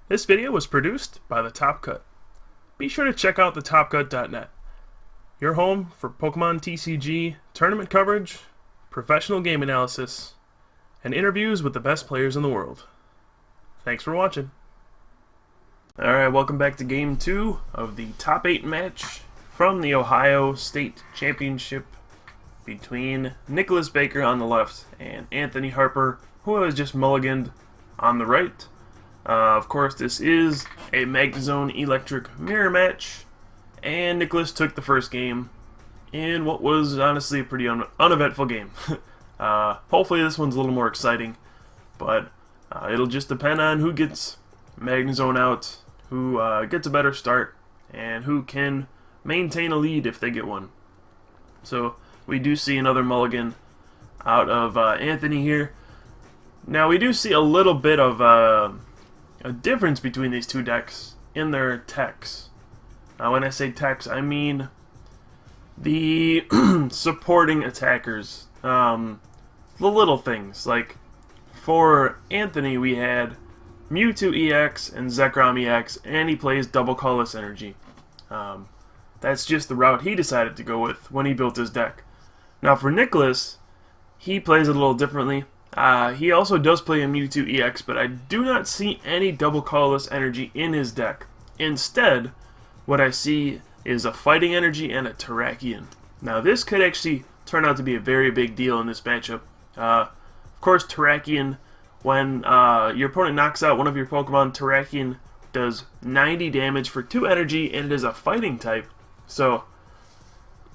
This video was produced by The Top Cut. Be sure to check out thetopcut.net, your home for Pokemon TCG, tournament coverage, professional game analysis, and interviews with the best players in the world. Thanks for watching. Alright, welcome back to Game 2 of the Top 8 match from the Ohio State Championship between Nicholas Baker on the left and Anthony Harper, who has just mulliganed on the right. Of course, this is a Magnezone electric mirror match, and Nicholas took the first game in what was honestly a pretty uneventful game. Hopefully this one's a little more exciting, but it'll just depend on who gets Magnezone out, who gets a better start, and who can maintain a lead if they get one. So we do see another mulligan out of Anthony here. Now we do see a little bit of a difference between these two decks in their techs. When I say techs, I mean the supporting attackers. The little things, like for Anthony we had Mewtwo EX and Zekrom EX, and he plays double colorless energy. That's just the route he decided to go with when he built his deck. Now for Nicholas, he plays it a little differently. He also does play a Mewtwo EX, but I do not see any double colorless energy in his deck. Instead, what I see is a fighting energy and a Terrakion. Now this could actually turn out to be a very big deal in this matchup. Of course, Terrakion, when your opponent knocks out one of your Pokemon, Terrakion does 90 damage for 2 energy, and it is a fighting type. So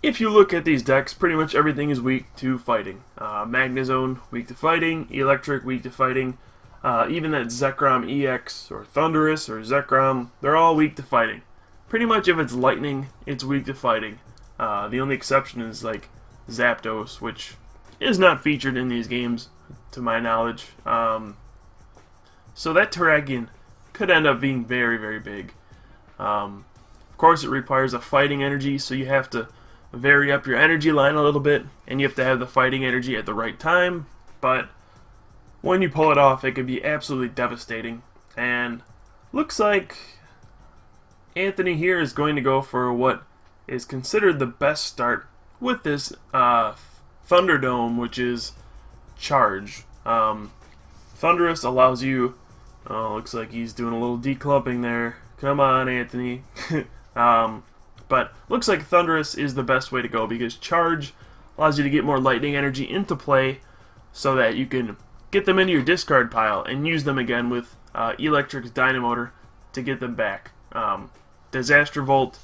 if you look at these decks, pretty much everything is weak to fighting. Magnezone, weak to fighting. Electric, weak to fighting. Even that Zekrom EX, or Thundurus, or Zekrom, they're all weak to fighting. Pretty much if it's lightning, it's weak to fighting. The only exception is like Zapdos, which is not featured in these games, to my knowledge. So that Terrakion could end up being very, very big. Of course, it requires a fighting energy, so you have to vary up your energy line a little bit, and you have to have the fighting energy at the right time, but when you pull it off, it can be absolutely devastating. And looks like Anthony here is going to go for what is considered the best start with this Thunderdome, which is Charge. Thundurus allows you, looks like he's doing a little declumping there. Come on, Anthony. But looks like Thundurus is the best way to go, because Charge allows you to get more lightning energy into play so that you can get them into your discard pile and use them again with Electric's Dynamotor to get them back. Disaster Volt,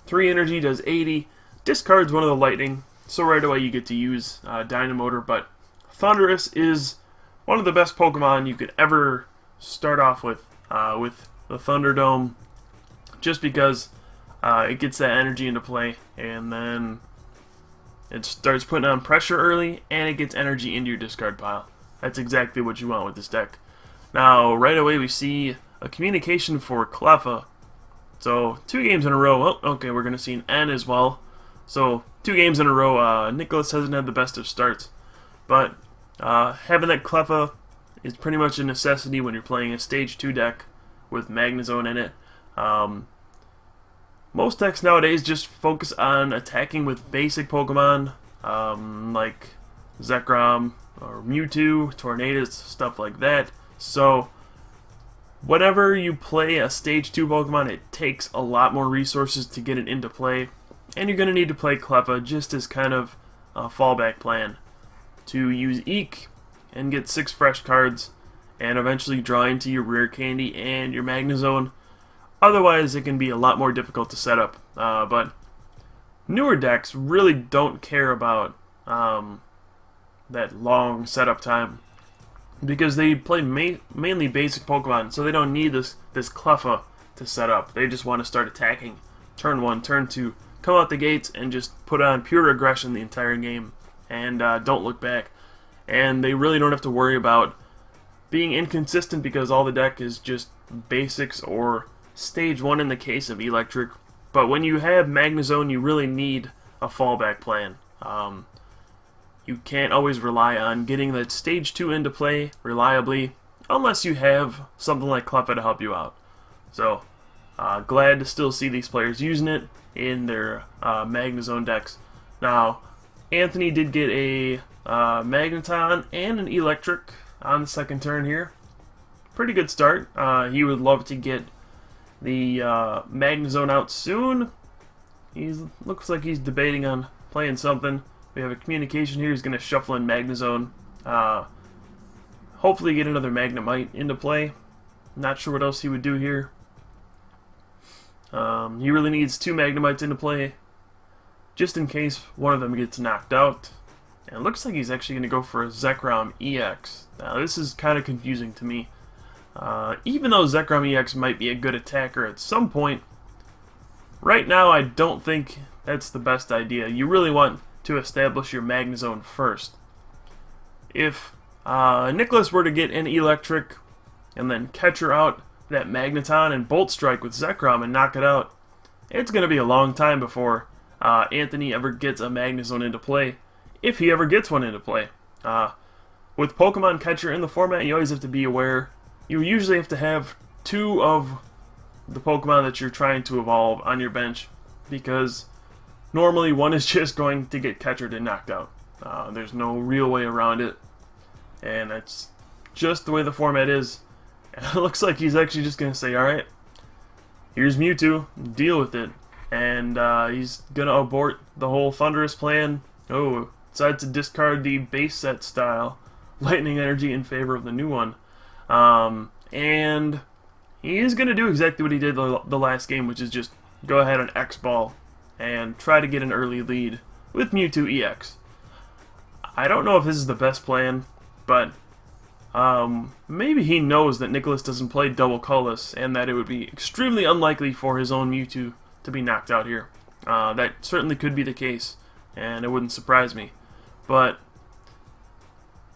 3 energy, does 80, discards one of the lightning, so right away you get to use Dynamotor. But Thundurus is one of the best Pokemon you could ever start off with the Thunderdome, just because it gets that energy into play, and then it starts putting on pressure early, and it gets energy into your discard pile. That's exactly what you want with this deck. Now, right away we see a communication for Cleffa. So, 2 games in a row. Oh, okay, we're going to see an N as well. So, 2 games in a row. Nicholas hasn't had the best of starts. But having that Cleffa is pretty much a necessity when you're playing a Stage 2 deck with Magnezone in it. Most decks nowadays just focus on attacking with basic Pokemon, like Zekrom or Mewtwo, Tornadus, stuff like that. So, whenever you play a Stage 2 Pokemon, it takes a lot more resources to get it into play, and you're going to need to play Cleffa just as kind of a fallback plan to use Eek and get 6 fresh cards, and eventually draw into your Rare Candy and your Magnezone. Otherwise, it can be a lot more difficult to set up. But newer decks really don't care about that long setup time, because they play mainly basic Pokemon, so they don't need this Cleffa to set up. They just want to start attacking turn 1, turn 2, come out the gates, and just put on pure aggression the entire game, and don't look back. And they really don't have to worry about being inconsistent, because all the deck is just basics or Stage 1 in the case of Electric. But when you have Magnezone, you really need a fallback plan. You can't always rely on getting that Stage 2 into play reliably, unless you have something like Cleffa to help you out. So, glad to still see these players using it in their Magnezone decks. Now, Anthony did get a Magnetron and an Electric on the second turn here. Pretty good start. He would love to get the Magnezone out soon. He looks like he's debating on playing something. We have a communication here. He's going to shuffle in Magnezone. Hopefully get another Magnemite into play. Not sure what else he would do here. He really needs 2 Magnemites into play, just in case one of them gets knocked out. And it looks like he's actually going to go for a Zekrom EX. Now this is kind of confusing to me. Even though Zekrom EX might be a good attacker at some point, right now I don't think that's the best idea. You really want to establish your Magnezone first. If Nicholas were to get an Electric and then catcher out that Magneton and Bolt Strike with Zekrom and knock it out, it's going to be a long time before Anthony ever gets a Magnezone into play, if he ever gets one into play. With Pokemon Catcher in the format, you always have to be aware. You usually have to have 2 of the Pokemon that you're trying to evolve on your bench, because normally one is just going to get catchered and knocked out. There's no real way around it, and that's just the way the format is. And it looks like he's actually just going to say, alright, here's Mewtwo, deal with it. And he's going to abort the whole Thunderous plan. Oh, decides to discard the base set style Lightning Energy in favor of the new one. And he is going to do exactly what he did the last game, which is just go ahead and X-Ball and try to get an early lead with Mewtwo EX. I don't know if this is the best plan, but maybe he knows that Nicholas doesn't play double colorless and that it would be extremely unlikely for his own Mewtwo to be knocked out here. That certainly could be the case, and it wouldn't surprise me. But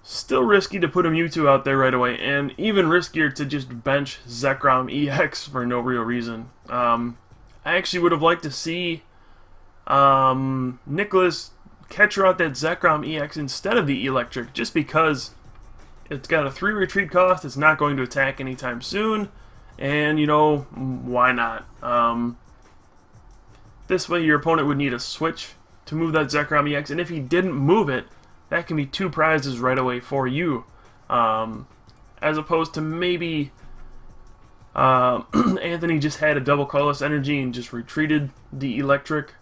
still risky to put a Mewtwo out there right away, and even riskier to just bench Zekrom EX for no real reason. I actually would have liked to see Nicholas catcher out that Zekrom EX instead of the Electric, just because it's got a 3 retreat cost, it's not going to attack anytime soon, and, you know, why not? This way your opponent would need a switch to move that Zekrom EX, and if he didn't move it, that can be 2 prizes right away for you. As opposed to maybe Anthony just had a double colorless energy and just retreated the Electric.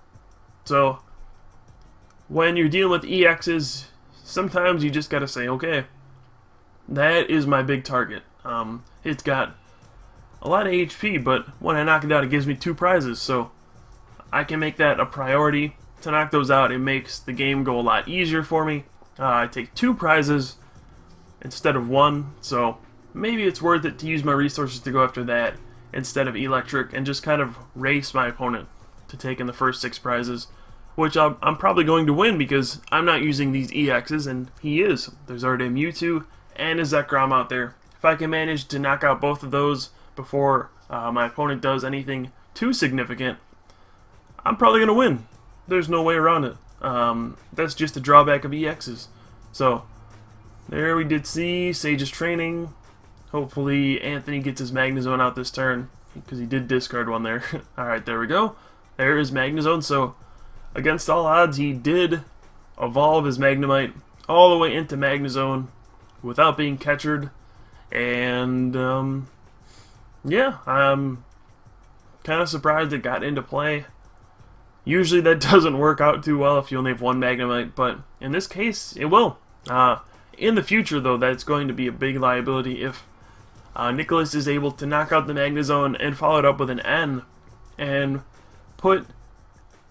So when you're dealing with EXs, sometimes you just gotta say, okay, that is my big target. It's got a lot of HP, but when I knock it out, it gives me 2 prizes, so I can make that a priority to knock those out. It makes the game go a lot easier for me. I take 2 prizes instead of 1, so maybe it's worth it to use my resources to go after that instead of Electric and just kind of race my opponent to take in the first 6 prizes, which I'm probably going to win because I'm not using these EXs and he is. There's already a Mewtwo and a Zekrom out there. If I can manage to knock out both of those before my opponent does anything too significant, I'm probably going to win. There's no way around it. That's just the drawback of EXs. So, there we did see Sage's training. Hopefully Anthony gets his Magnezone out this turn, because he did discard one there. Alright, there we go. There is Magnezone. So, against all odds, he did evolve his Magnemite all the way into Magnezone without being catchered. And, yeah, I'm kind of surprised it got into play. Usually that doesn't work out too well if you only have 1 Magnemite, but in this case, it will. In the future, though, that's going to be a big liability if Nicholas is able to knock out the Magnezone and follow it up with an N and put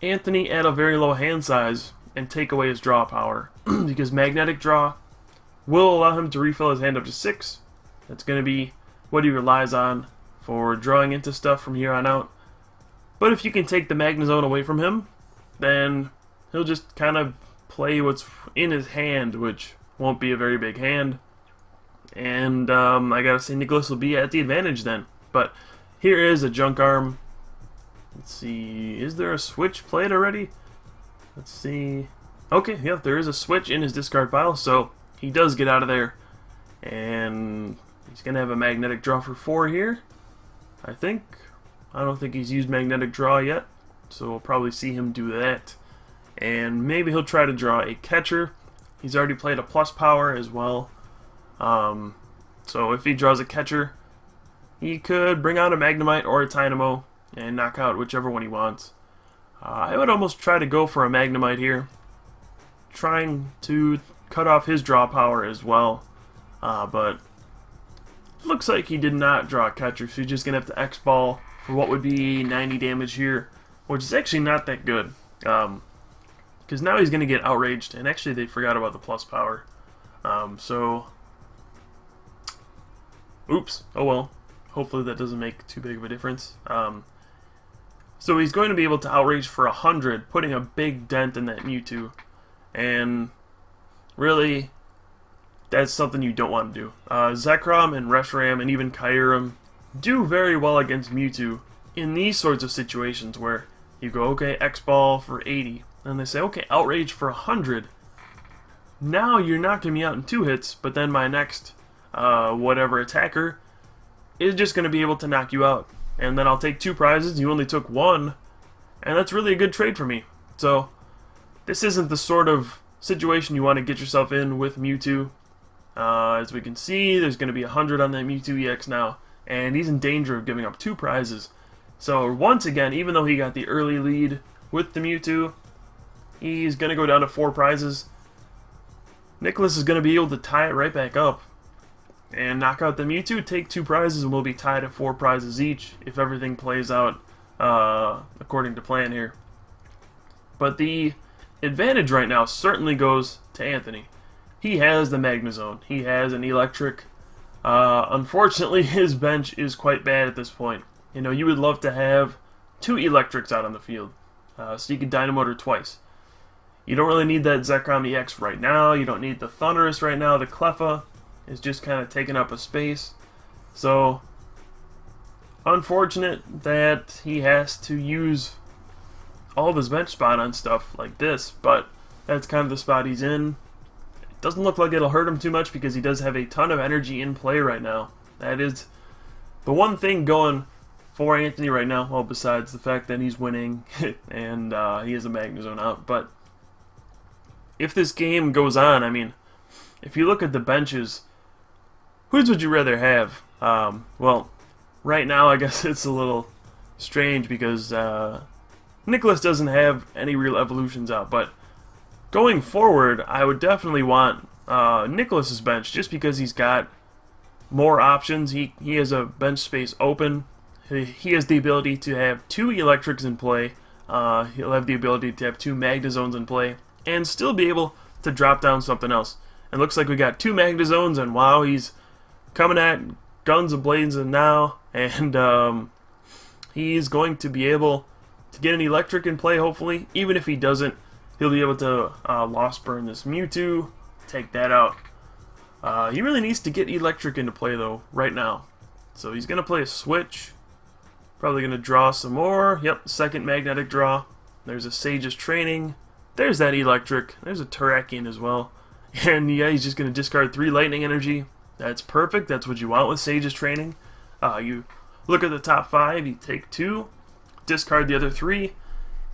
Anthony at a very low hand size and take away his draw power. Because Magnetic Draw will allow him to refill his hand up to 6. That's going to be what he relies on for drawing into stuff from here on out. But if you can take the Magnezone away from him, then he'll just kind of play what's in his hand, which won't be a very big hand. And I gotta say, Nicholas will be at the advantage then. But here is a Junk Arm. Let's see, is there a switch played already? Let's see. Okay, yeah, there is a switch in his discard pile, so he does get out of there. And he's gonna have a Magnetic Draw for 4 here. I think. I don't think he's used Magnetic Draw yet, so we'll probably see him do that. And maybe he'll try to draw a catcher. He's already played a plus power as well. So if he draws a catcher, he could bring out a Magnemite or a Tynamo and knock out whichever one he wants. I would almost try to go for a Magnemite here, trying to cut off his draw power as well. But looks like he did not draw a catcher, so he's just going to have to X-Ball for what would be 90 damage here, which is actually not that good. Because now he's going to get outraged, and actually they forgot about the plus power. Oops, oh well. Hopefully that doesn't make too big of a difference. So he's going to be able to outrage for 100, putting a big dent in that Mewtwo. And really, that's something you don't want to do. Zekrom and Reshiram and even Kyurem do very well against Mewtwo in these sorts of situations where you go, okay, X-Ball for 80, and they say, okay, Outrage for 100. Now you're knocking me out in 2 hits, but then my next whatever attacker is just going to be able to knock you out. And then I'll take 2 prizes, you only took 1, and that's really a good trade for me. So, this isn't the sort of situation you want to get yourself in with Mewtwo. As we can see, there's going to be 100 on that Mewtwo EX now, and he's in danger of giving up 2 prizes. So once again, even though he got the early lead with the Mewtwo, he's going to go down to 4 prizes. Nicholas is going to be able to tie it right back up and knock out the Mewtwo, take 2 prizes, and we'll be tied at 4 prizes each if everything plays out according to plan here. But the advantage right now certainly goes to Anthony. He has the Magnezone. He has an electric. Unfortunately, his bench is quite bad at this point. You know, you would love to have 2 electrics out on the field, so you could Dynamotor twice. You don't really need that Zekrom EX right now. You don't need the Thundurus right now. The Cleffa is just kind of taking up a space. So, unfortunate that he has to use all of his bench spot on stuff like this, but that's kind of the spot he's in. It doesn't look like it'll hurt him too much because he does have a ton of energy in play right now. That is the one thing going for Anthony right now, well, besides the fact that he's winning and he has a Magnezone out. But if this game goes on, I mean, if you look at the benches, whose would you rather have? Well, right now I guess it's a little strange because Nicholas doesn't have any real evolutions out, but going forward, I would definitely want Nicholas's bench just because he's got more options. He has a bench space open. He has the ability to have 2 electrics in play. He'll have the ability to have 2 Magnezones in play and still be able to drop down something else. It looks like we got 2 Magnezones, and wow, he's coming at guns a-blazing now, and he's going to be able to get an electric in play, hopefully. Even if he doesn't, he'll be able to Lost Burn this Mewtwo, take that out. He really needs to get electric into play, though, right now. So he's going to play a switch. Probably going to draw some more. Yep, second magnetic draw. There's a Sage's Training. There's that electric. There's a Terrakion as well. And yeah, he's just going to discard 3 lightning energy. That's perfect. That's what you want with Sage's Training. You look at the top 5, you take 2, discard the other 3,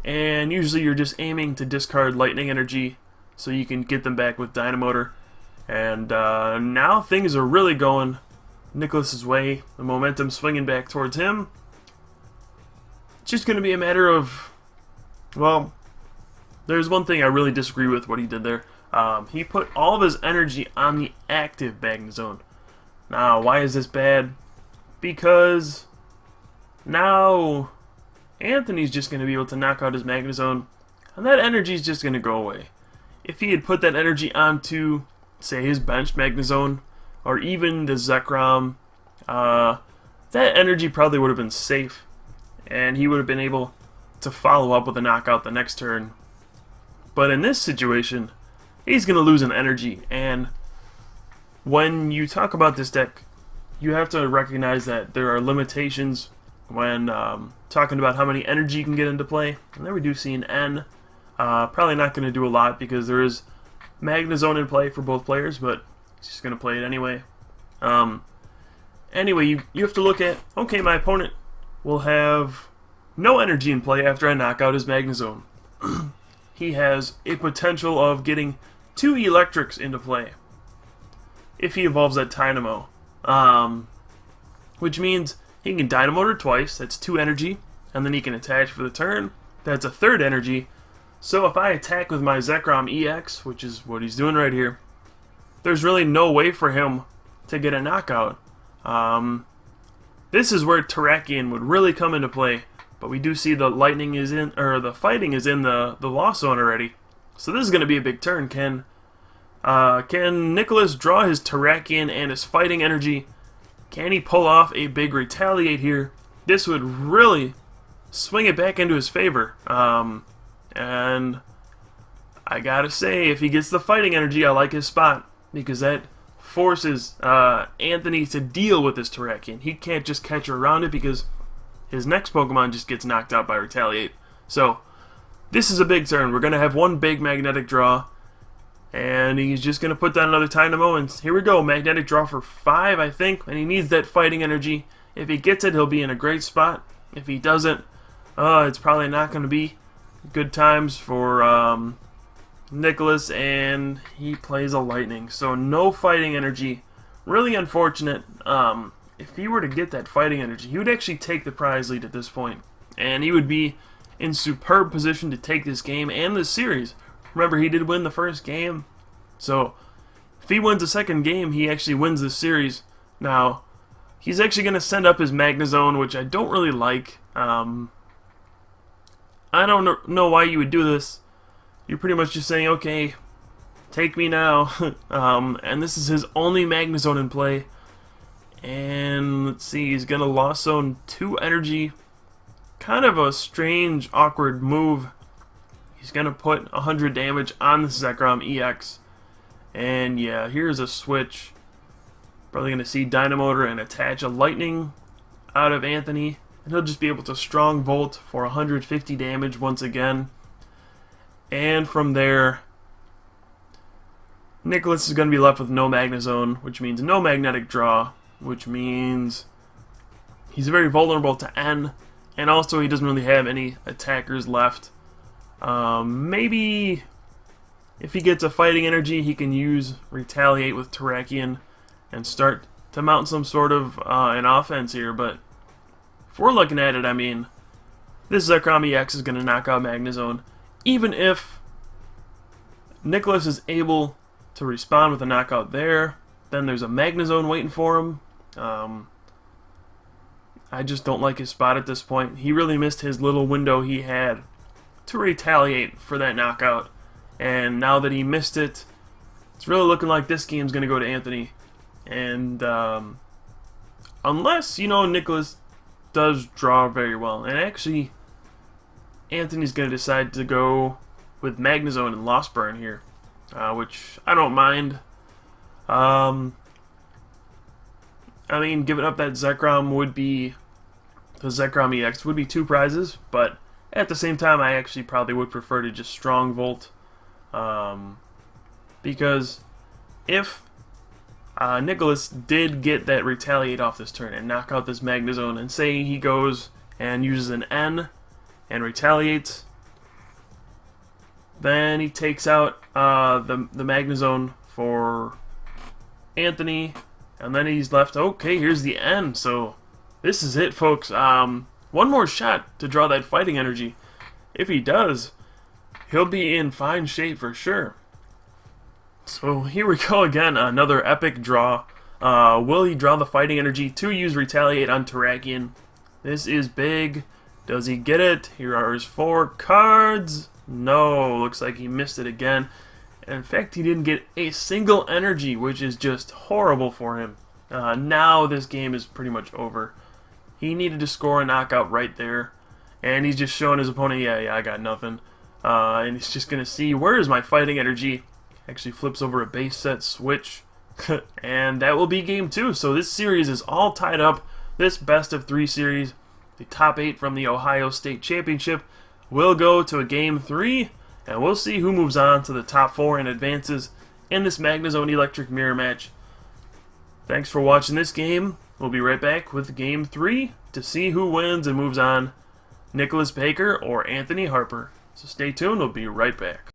and usually you're just aiming to discard lightning energy so you can get them back with Dynamotor. And now things are really going Nicholas's way. The momentum swinging back towards him. It's just going to be a matter of, well, there's one thing I really disagree with what he did there. He put all of his energy on the active Magnezone. Now, why is this bad? Because now Anthony's just going to be able to knock out his Magnezone, and that energy is just going to go away. If he had put that energy onto, say, his bench Magnezone, or even the Zekrom, that energy probably would have been safe, and he would have been able to follow up with a knockout the next turn. But in this situation, he's going to lose an energy, and when you talk about this deck, you have to recognize that there are limitations when talking about how many energy you can get into play. And there we do see an N. Probably not going to do a lot because there is Magnezone in play for both players, but he's just going to play it anyway. Anyway, you have to look at, okay, my opponent will have no energy in play after I knock out his Magnezone. He has a potential of getting 2 electrics into play if he evolves that Dynamo. Which means he can Dynamotor twice, that's 2 energy, and then he can attach for the turn, that's a 3rd energy. So if I attack with my Zekrom EX, which is what he's doing right here, there's really no way for him to get a knockout. This is where Terrakion would really come into play, but we do see the lightning is in, or the fighting is in the loss zone already. So this is going to be a big turn. Can Nicholas draw his Terrakion and his fighting energy? Can he pull off a big retaliate here? This would really swing it back into his favor. And I gotta say, if he gets the fighting energy, I like his spot, because that forces Anthony to deal with this Terrakion. He can't just catch around it because his next Pokemon just gets knocked out by Retaliate. So this is a big turn. We're going to have one big magnetic draw, and he's just going to put down another Dynamo, and here we go. Magnetic draw for 5, I think, and he needs that fighting energy. If he gets it, he'll be in a great spot. If he doesn't, it's probably not going to be good times for Nicholas, and he plays a lightning. So no fighting energy. Really unfortunate. If he were to get that fighting energy, he would actually take the prize lead at this point, and he would be in superb position to take this game and this series. Remember, he did win the first game, so if he wins the second game, he actually wins the series. Now, he's actually going to send up his Magnezone, which I don't really like. I don't know why you would do this. You're pretty much just saying, okay, take me now. And this is his only Magnezone in play. And let's see, he's going to Lost Zone 2 energy. Kind of a strange, awkward move. He's going to put 100 damage on the Zekrom EX. And yeah, here's a switch. Probably going to see Dynamotor and attach a Lightning out of Anthony. And he'll just be able to Strong Volt for 150 damage once again. And from there, Nicholas is going to be left with no Magnezone, which means no magnetic draw, which means he's very vulnerable to N, and also he doesn't really have any attackers left. Maybe if he gets a fighting energy, he can use Retaliate with Terrakion and start to mount some sort of an offense here, but if we're looking at it, I mean, this Zekrom EX is going to knock out Magnezone. Even if Nicholas is able to respond with a knockout there, then there's a Magnezone waiting for him. I just don't like his spot at this point. He really missed his little window he had to retaliate for that knockout. And now that he missed it, it's really looking like this game's going to go to Anthony. And unless, Nicholas does draw very well. And actually, Anthony's going to decide to go with Magnezone and Lost Burn here, which I don't mind. I mean, giving up that Zekrom would be, the Zekrom EX would be 2 prizes, but at the same time, I actually probably would prefer to just Strong Volt, because if Nicholas did get that Retaliate off this turn and knock out this Magnezone, and say he goes and uses an N and retaliates, then he takes out the Magnezone for Anthony, and then he's left, okay, here's the N. So this is it, folks. One more shot to draw that fighting energy. If he does, he'll be in fine shape for sure. So here we go again, another epic draw. Will he draw the fighting energy to use Retaliate on Terrakion? This is big. Does he get it? Here are his 4 cards. No, looks like he missed it again. In fact, he didn't get a single energy, which is just horrible for him. Now this game is pretty much over. He needed to score a knockout right there, and he's just showing his opponent, yeah, I got nothing. And he's just going to see, where is my fighting energy? Actually flips over a base set switch, and that will be game 2. So this series is all tied up. This best of 3 series, the top 8 from the Ohio State Championship, will go to a game 3. And we'll see who moves on to the top 4 and advances in this Magnezone Electric Mirror match. Thanks for watching this game. We'll be right back with Game 3 to see who wins and moves on, Nicholas Baker or Anthony Harper. So stay tuned, we'll be right back.